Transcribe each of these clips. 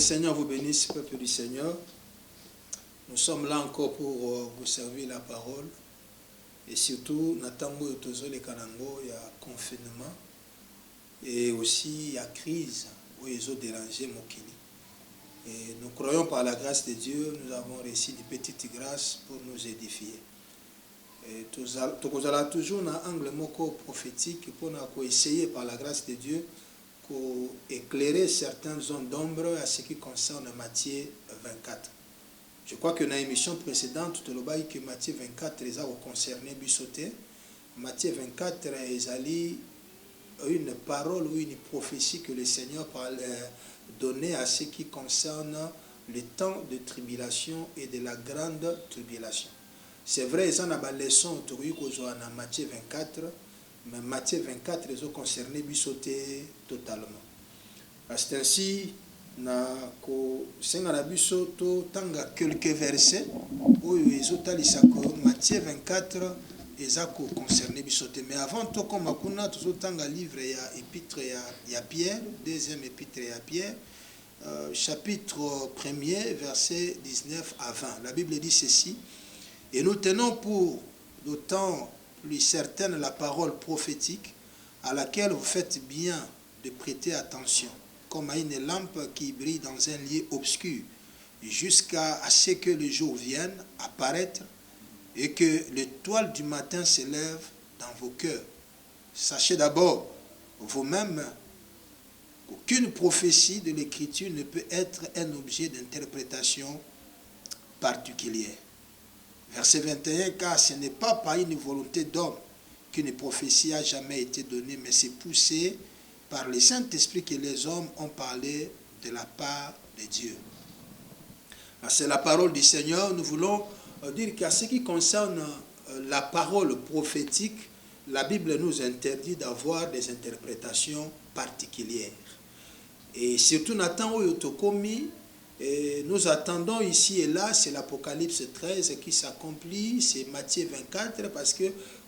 Seigneur vous bénisse, peuple du Seigneur. Nous sommes là encore pour vous servir la parole. Et surtout, Natango et Tozo les Kanango, il y a confinement. Et aussi, il y a crise où ils ont dérangé Mokili. Et nous croyons par la grâce de Dieu, nous avons reçu des petites grâces pour nous édifier. Et nous allons toujours dans l'angle moko prophétique pour essayer par la grâce de Dieu éclairer certaines zones d'ombre à ce qui concerne Matthieu 24. Je crois que dans l'émission précédente, tout le monde que Matthieu 24 les a concerné bisoté. Matthieu 24 est une parole ou une prophétie que le Seigneur donnait à ce qui concerne le temps de tribulation et de la grande tribulation. C'est vrai, ils ont une leçon autour de Matthieu 24, mais Matthieu 24 les a concernés bisoté totalement. C'est ainsi, tanga quelques versets où ils ont Matthieu 24 ils ont concerné bisoté. Mais avant tout, comme on a tout tanga livre et épître à Pierre, deuxième épître à Pierre, chapitre 1er, verset 19 à 20. La Bible dit ceci: et nous tenons pour d'autant plus certaine la parole prophétique à laquelle vous faites bien de prêter attention, comme à une lampe qui brille dans un lieu obscur, jusqu'à ce que le jour vienne apparaître et que l'étoile du matin s'élève dans vos cœurs. Sachez d'abord vous-même qu'aucune prophétie de l'Écriture ne peut être un objet d'interprétation particulière. Verset 21, car ce n'est pas par une volonté d'homme qu'une prophétie a jamais été donnée, mais c'est poussé par le Saint-Esprit que les hommes ont parlé de la part de Dieu. C'est la parole du Seigneur. Nous voulons dire qu'à ce qui concerne la parole prophétique, la Bible nous interdit d'avoir des interprétations particulières. Et surtout, Nathan Oyotokomi, nous attendons ici et là, c'est l'Apocalypse 13 qui s'accomplit, c'est Matthieu 24, parce que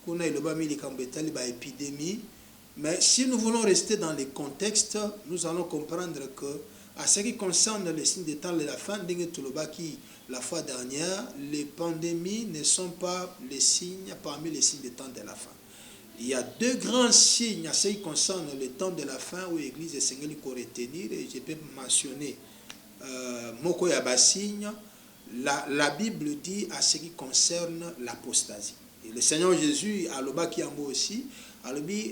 on a épidémie. Mais si nous voulons rester dans les contextes, nous allons comprendre que, à ce qui concerne les signes des temps de la fin, la fois dernière, les pandémies ne sont pas les signes parmi les signes des temps de la fin. Il y a deux grands signes à ce qui concerne le temps de la fin où l'Église est Seigneur pour retenir, et je peux mentionner Moko Yabasigne. La Bible dit à ce qui concerne l'apostasie. Et le Seigneur Jésus, à l'Oba qui en aussi,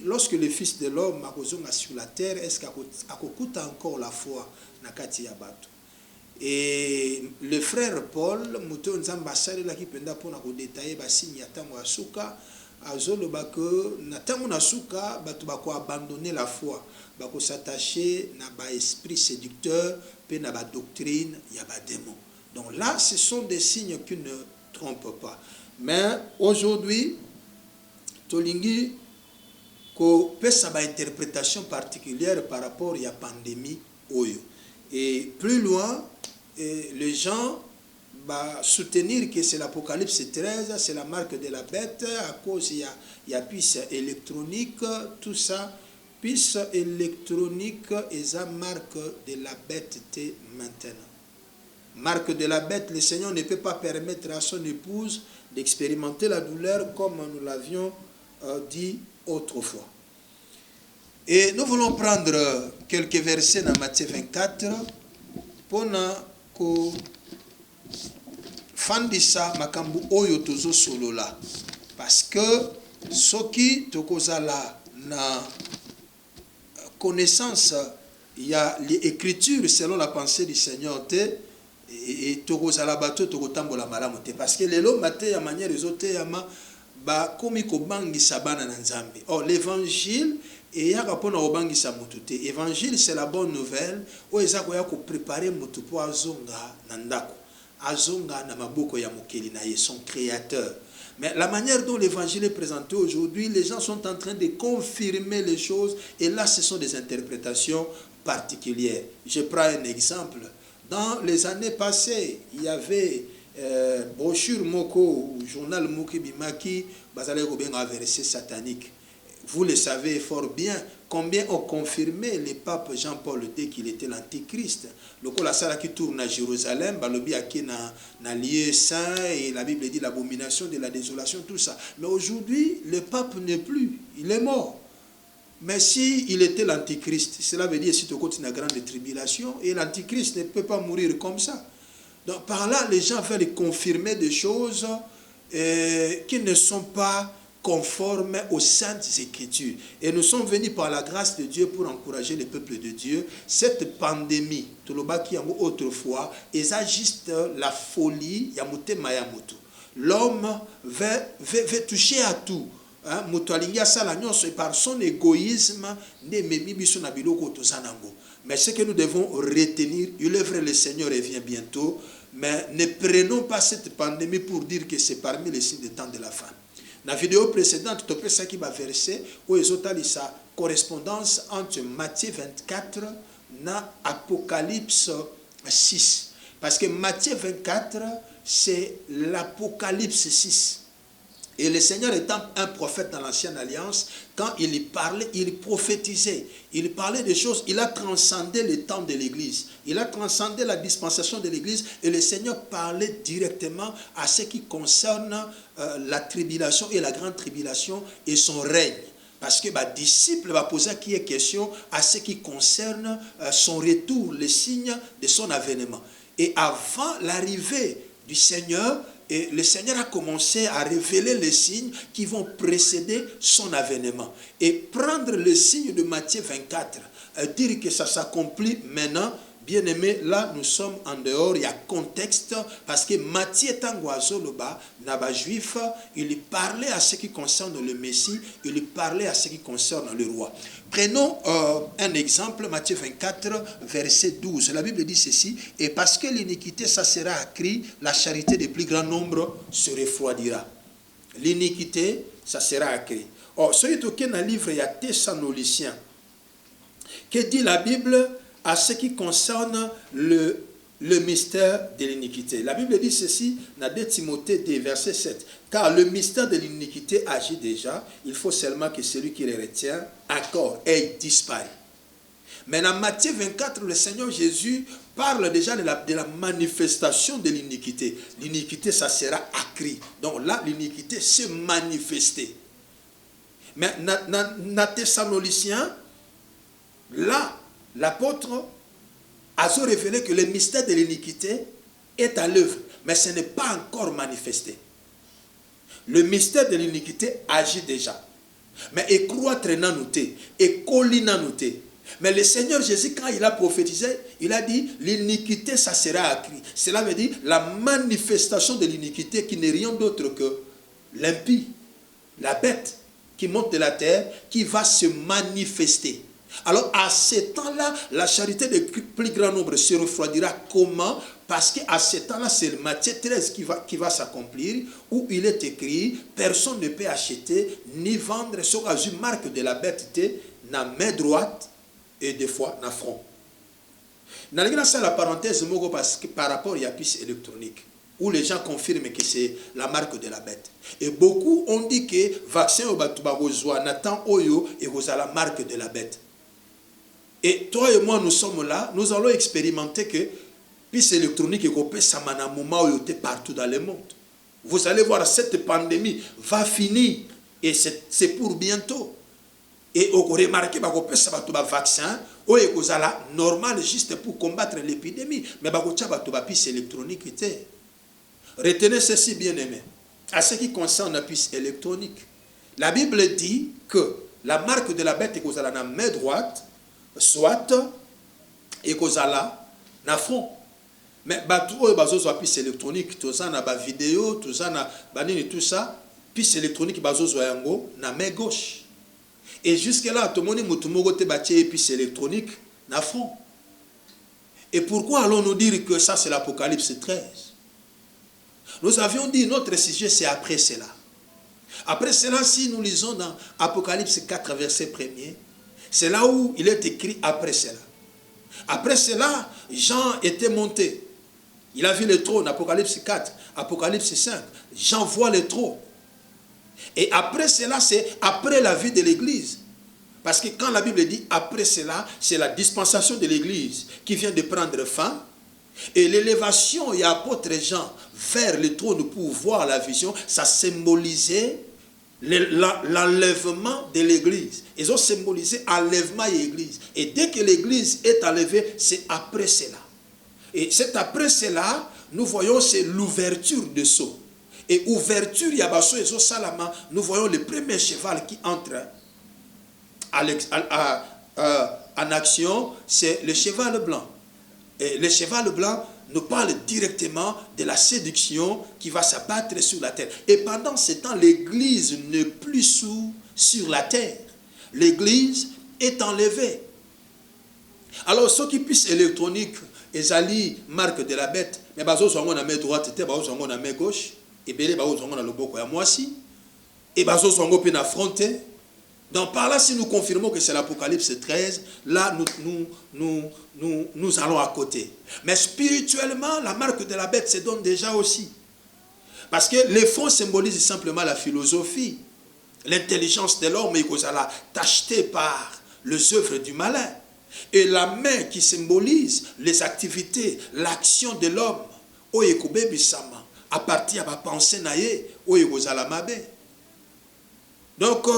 lorsque le Fils de l'homme a sur la terre, est-ce qu'il a encore la foi Nakati Yabato? Et le frère Paul, Mouton Nzambasale, qui peut détailler Bassigne Yatango Asuka, azoloba que Natango Nasuka, Batubako abandonner la foi, Bako s'attacher na ba esprit séducteur, pe na ba doctrine, yaba démon. Donc là, ce sont des signes qui ne trompent pas. Mais aujourd'hui, Tolingi, ko pesa ba interprétation particulière par rapport à la pandémie Oyo. Et plus loin, les gens soutenir que c'est l'Apocalypse 13, c'est la marque de la bête, à cause il y a puce électronique, tout ça. Puce électronique est la marque de la bête maintenant. Marque de la bête, le Seigneur ne peut pas permettre à son épouse d'expérimenter la douleur comme nous l'avions dit autrefois. Et nous voulons prendre quelques versets dans Matthieu 24 pour nous fandisa makambu oyo tozo solola. Parce que soki tokozala na connaissance, il y a l'écriture selon la pensée du Seigneur et tokozala bato tokotambola malamu te. Parce que lelo maté ya manière ezote yama ba komi ko bangisa bana na Nzambe. Or l'évangile et ya kapona obangisa mutu te. Évangile c'est la bonne nouvelle o ezako ya ko préparer mutu po azonga na ndako. Azonga na maboko ya mokeli na ye, son créateur. Mais la manière dont l'évangile est présenté aujourd'hui, les gens sont en train de confirmer les choses et là ce sont des interprétations particulières. Je prends un exemple. Dans les années passées, il y avait brochure Moko, journal Moki Bimaki, basale ko benga verset satanique. Vous le savez fort bien combien ont confirmé le pape Jean-Paul II qu'il était l'antichrist. Le Colossal qui tourne à Jérusalem, Balobi qui na lieu saint, et la Bible dit l'abomination de la désolation, tout ça. Mais aujourd'hui, le pape n'est plus, il est mort. Mais si il était l'antichrist, cela veut dire si tu continues une grande tribulation, et l'antichrist ne peut pas mourir comme ça. Donc par là, les gens veulent confirmer des choses qui ne sont pas conformes aux saintes écritures. Et nous sommes venus par la grâce de Dieu pour encourager le peuple de Dieu. Cette pandémie, tout le bas qui a autrefois, et ça juste la folie, l'homme veut toucher à tout. Et par son égoïsme, mais ce que nous devons retenir, il est vrai, le Seigneur revient bientôt, mais ne prenons pas cette pandémie pour dire que c'est parmi les signes des temps de la fin. Dans la vidéo précédente, tu peux ça qui va verser où ils ont sa correspondance entre Matthieu 24 et Apocalypse 6. Parce que Matthieu 24, c'est l'Apocalypse 6. Et le Seigneur étant un prophète dans l'Ancienne Alliance, quand il parlait, il prophétisait. Il parlait des choses, il a transcendé le temps de l'Église. Il a transcendé la dispensation de l'Église. Et le Seigneur parlait directement à ce qui concerne la tribulation et la grande tribulation et son règne. Parce que le disciple va poser qui est question à ce qui concerne son retour, les signes de son avènement. Et avant l'arrivée du Seigneur, et le Seigneur a commencé à révéler les signes qui vont précéder son avènement. Et prendre le signe de Matthieu 24, dire que ça s'accomplit maintenant, bien aimé, là nous sommes en dehors, il y a contexte, parce que Matthieu étant oiseau là-bas, n'a juif, il parlait à ce qui concerne le Messie, il parlait à ce qui concerne le roi. Prenons un exemple, Matthieu 24, verset 12. La Bible dit ceci, « Et parce que l'iniquité, ça sera accrue, la charité des plus grands nombres se refroidira. » L'iniquité, ça sera accrue. Or, ce qui est dans le livre, il y a Thessaloniciens. Que dit la Bible à ce qui concerne le mystère de l'iniquité? La Bible dit ceci dans 2 Timothée 2, verset 7. Car le mystère de l'iniquité agit déjà, il faut seulement que celui qui le retient encore ait disparu. Mais dans Matthieu 24, le Seigneur Jésus parle déjà de la manifestation de l'iniquité. L'iniquité, ça sera accru. Donc là, l'iniquité s'est manifestée. Mais dans Thessaloniciens, là, l'apôtre a révélé que le mystère de l'iniquité est à l'œuvre, mais ce n'est pas encore manifesté. Le mystère de l'iniquité agit déjà. Mais il croître n'a noté, et coller n'a noté. Mais le Seigneur Jésus, quand il a prophétisé, il a dit l'iniquité, ça sera accru. Cela veut dire la manifestation de l'iniquité qui n'est rien d'autre que l'impie, la bête qui monte de la terre, qui va se manifester. Alors, à ce temps-là, la charité de plus grand nombre se refroidira. Comment? Parce qu'à ce temps-là, c'est Matthieu 13 qui va s'accomplir, où il est écrit, personne ne peut acheter ni vendre sur une marque de la bête na main droite et des fois na front. Dans la parenthèse, parce que par rapport à la puce électronique, où les gens confirment que c'est la marque de la bête. Et beaucoup ont dit que le vaccin au Batubarozoa n'attend Oyo et vous la marque de la bête. Et toi et moi, nous sommes là, nous allons expérimenter que puce électronique et ça m'a partout dans le monde. Vous allez voir, cette pandémie va finir et c'est pour bientôt. Et vous remarquez que ça va être vaccin, ou normal juste pour combattre l'épidémie, mais ça va être puce électronique. Retenez ceci, bien aimé. À ce qui concerne la puce électronique, la Bible dit que la marque de la bête est dans la main droite, soit et kozala na front. Mais batu oyo bazozo puce électronique, tout ça na ba vidéo, tout ça na banini tout ça, puce électronique bazozo yango na main gauche. Et jusque là tout le monde mutu moko te batie puce électronique na front. Et pourquoi allons-nous dire que ça c'est l'Apocalypse 13? Nous avions dit notre sujet c'est après cela. Après cela, si nous lisons dans Apocalypse 4 verset 1er, c'est là où il est écrit après cela. Après cela, Jean était monté. Il a vu le trône, Apocalypse 4, Apocalypse 5. Jean voit le trône. Et après cela, c'est après la vie de l'Église. Parce que quand la Bible dit après cela, c'est la dispensation de l'Église qui vient de prendre fin. Et l'élévation et apôtre Jean vers le trône pour voir la vision, ça symbolisait l'enlèvement de l'Église. Ils ont symbolisé enlèvement et Église. Et dès que l'Église est enlevée, c'est après cela. Et c'est après cela, nous voyons, c'est l'ouverture de sceaux. Et ouverture, Yabasso et Salama, nous voyons le premier cheval qui entre en action, c'est le cheval blanc. Et le cheval blanc nous parle directement de la séduction qui va s'abattre sur la terre. Et pendant ce temps, l'Église n'est plus sur la terre. L'Église est enlevée. Alors, ceux qui puissent électronique, ezali marque de la bête, mais bazo zongo na main droite, te bazo zongo na main gauche, et belé bazo zongo na loboko ya mwasi, et bazo zongo pe na fronté. Donc par là, si nous confirmons que c'est l'Apocalypse 13, là nous allons à côté. Mais spirituellement, la marque de la bête se donne déjà aussi. Parce que les fonds symbolisent simplement la philosophie, l'intelligence de l'homme, et qu'on a tacheté par les œuvres du malin. Et la main qui symbolise les activités, l'action de l'homme, à partir de la pensée naïe, donc,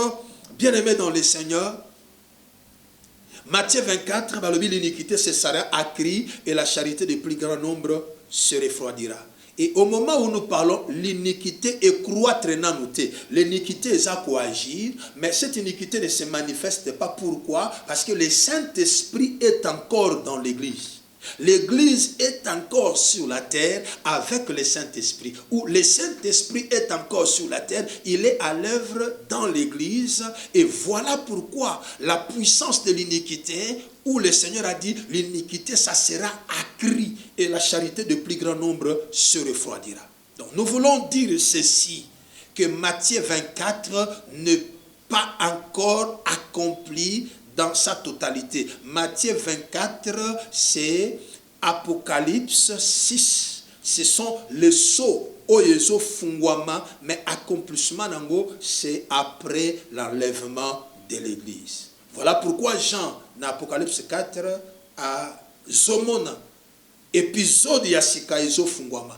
bien-aimés dans le Seigneur, Matthieu 24, l'iniquité cessera à cri et la charité du plus grand nombre se refroidira. Et au moment où nous parlons, l'iniquité est croître dans nous. L'iniquité est à quoi agir, mais cette iniquité ne se manifeste pas. Pourquoi? Parce que le Saint-Esprit est encore dans l'Église. L'Église est encore sur la terre avec le Saint-Esprit. Ou le Saint-Esprit est encore sur la terre, il est à l'œuvre dans l'Église. Et voilà pourquoi la puissance de l'iniquité, où le Seigneur a dit, l'iniquité, ça sera accrue et la charité de plus grand nombre se refroidira. Donc nous voulons dire ceci, que Matthieu 24 n'est pas encore accompli dans sa totalité. Matthieu 24, c'est Apocalypse 6. Ce sont les sceaux, oyezo fungwama, mais accomplissement nango, c'est après l'enlèvement de l'Église. Voilà pourquoi Jean, dans Apocalypse 4, a zomona, épisode yasika ezo fungwama.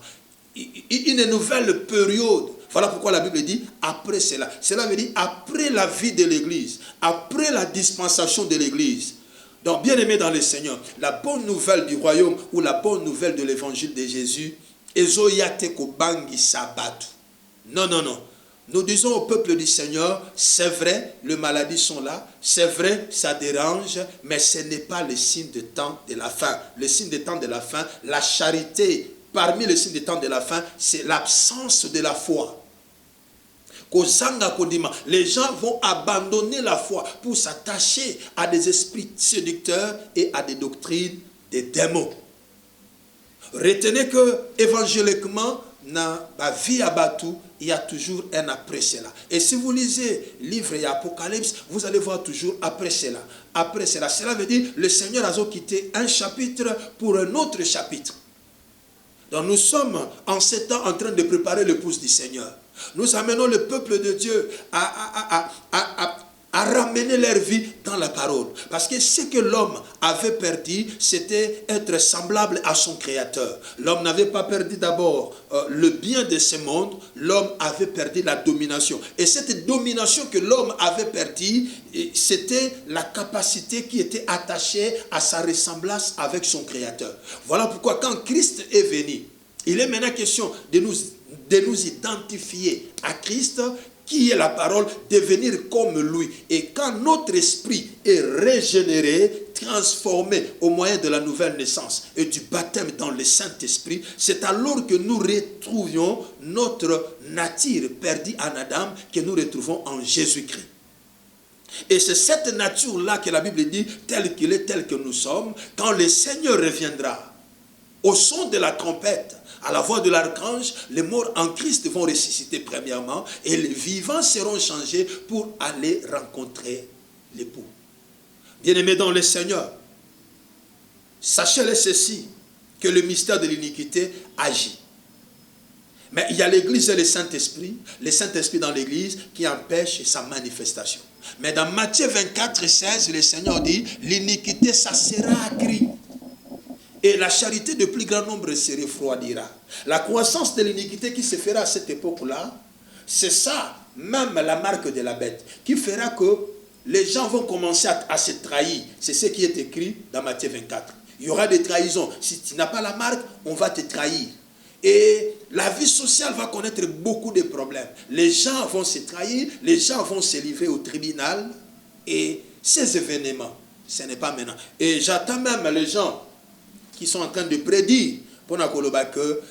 Une nouvelle période. Voilà pourquoi la Bible dit après cela. Cela veut dire après la vie de l'Église, après la dispensation de l'Église. Donc, bien aimé dans le Seigneur, la bonne nouvelle du royaume ou la bonne nouvelle de l'évangile de Jésus, ezoyate ko bangi sabatu. Non, non, non. Nous disons au peuple du Seigneur, c'est vrai, les maladies sont là, c'est vrai, ça dérange, mais ce n'est pas le signe de temps de la fin. Le signe de temps de la fin, la charité, parmi les signes des temps de la fin, c'est l'absence de la foi. Les gens vont abandonner la foi pour s'attacher à des esprits séducteurs et à des doctrines des démons. Retenez que évangéliquement, dans la vie à Batou, il y a toujours un après cela. Et si vous lisez le livre et Apocalypse, vous allez voir toujours après cela. Après cela, cela veut dire le Seigneur a quitté un chapitre pour un autre chapitre. Donc nous sommes en ce temps en train de préparer l'épouse du Seigneur. Nous amenons le peuple de Dieu à ramener leur vie dans la parole. Parce que ce que l'homme avait perdu, c'était être semblable à son Créateur. L'homme n'avait pas perdu d'abord le bien de ce monde, l'homme avait perdu la domination. Et cette domination que l'homme avait perdue, c'était la capacité qui était attachée à sa ressemblance avec son Créateur. Voilà pourquoi quand Christ est venu, il est maintenant question de nous identifier à Christ, qui est la parole, devenir comme lui. Et quand notre esprit est régénéré, transformé au moyen de la nouvelle naissance et du baptême dans le Saint-Esprit, c'est alors que nous retrouvions notre nature perdue en Adam, que nous retrouvons en Jésus-Christ. Et c'est cette nature-là que la Bible dit, tel qu'il est, tel que nous sommes, quand le Seigneur reviendra, au son de la trompette, à la voix de l'archange, les morts en Christ vont ressusciter premièrement et les vivants seront changés pour aller rencontrer l'époux. Bien-aimés dans le Seigneur, sachez-le ceci, que le mystère de l'iniquité agit. Mais il y a l'église et le Saint-Esprit dans l'église qui empêche sa manifestation. Mais dans Matthieu 24, 16, le Seigneur dit, l'iniquité, ça sera accrue. Et la charité de plus grand nombre se refroidira. La croissance de l'iniquité qui se fera à cette époque-là, c'est ça, même la marque de la bête, qui fera que les gens vont commencer à se trahir. C'est ce qui est écrit dans Matthieu 24. Il y aura des trahisons. Si tu n'as pas la marque, on va te trahir. Et la vie sociale va connaître beaucoup de problèmes. Les gens vont se trahir, les gens vont se livrer au tribunal. Et ces événements, ce n'est pas maintenant. Et j'attends même les gens qui sont en train de prédire pour que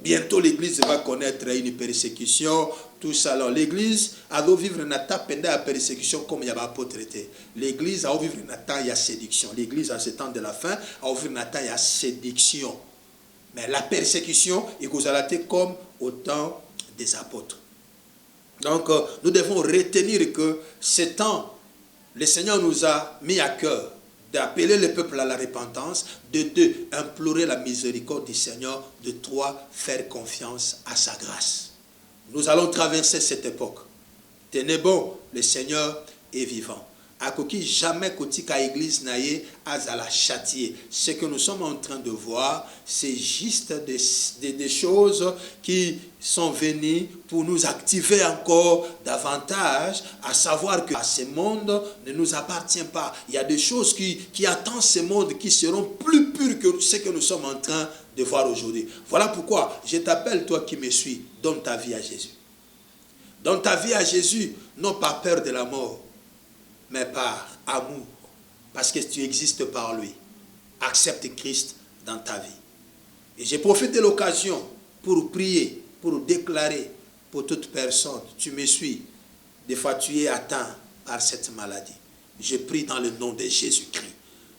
bientôt l'église va connaître une persécution, tout ça. Alors l'église a dû vivre une étape pendant la persécution comme il y avait apôtre traité. L'église a dû vivre une étape, il y a séduction. L'église à ce temps de la fin a dû vivre une étape, il y a séduction. Mais la persécution, il vous a été comme au temps des apôtres. Donc nous devons retenir que ce temps, le Seigneur nous a mis à cœur d'appeler le peuple à la repentance, de deux, implorer la miséricorde du Seigneur, de trois, faire confiance à sa grâce. Nous allons traverser cette époque. Tenez bon, le Seigneur est vivant. Akoki jamais kotika église naye azala châtier. Ce que nous sommes en train de voir, c'est juste des choses qui sont venues pour nous activer encore davantage, à savoir que ce monde ne nous appartient pas. Il y a des choses qui attendent ce monde qui seront plus pures que ce que nous sommes en train de voir aujourd'hui. Voilà pourquoi je t'appelle, toi qui me suis, donne ta vie à Jésus. Donne ta vie à Jésus, non pas peur de la mort, mais par amour, parce que tu existes par lui. Accepte Christ dans ta vie. Et j'ai profité de l'occasion pour prier, pour déclarer pour toute personne, tu me suis, des fois tu es atteint par cette maladie. Je prie dans le nom de Jésus-Christ.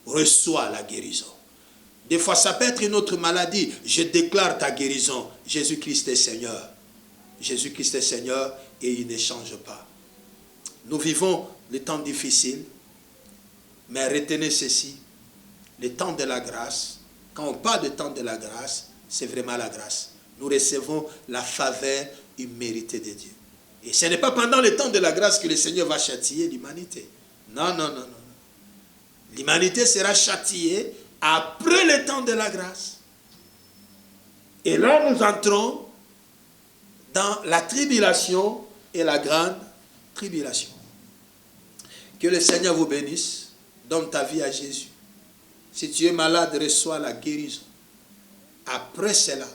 Reçois la guérison. Des fois ça peut être une autre maladie. Je déclare ta guérison. Jésus-Christ est Seigneur. Jésus-Christ est Seigneur et il ne change pas. Nous vivons les temps difficiles, mais retenez ceci, le temps de la grâce, quand on parle de temps de la grâce, c'est vraiment la grâce. Nous recevons la faveur imméritée de Dieu. Et ce n'est pas pendant le temps de la grâce que le Seigneur va châtier l'humanité. Non, non, non, non. L'humanité sera châtiée après le temps de la grâce. Et là, nous entrons dans la tribulation et la grande tribulation. Que le Seigneur vous bénisse. Donne ta vie à Jésus. Si tu es malade, reçois la guérison. Après cela,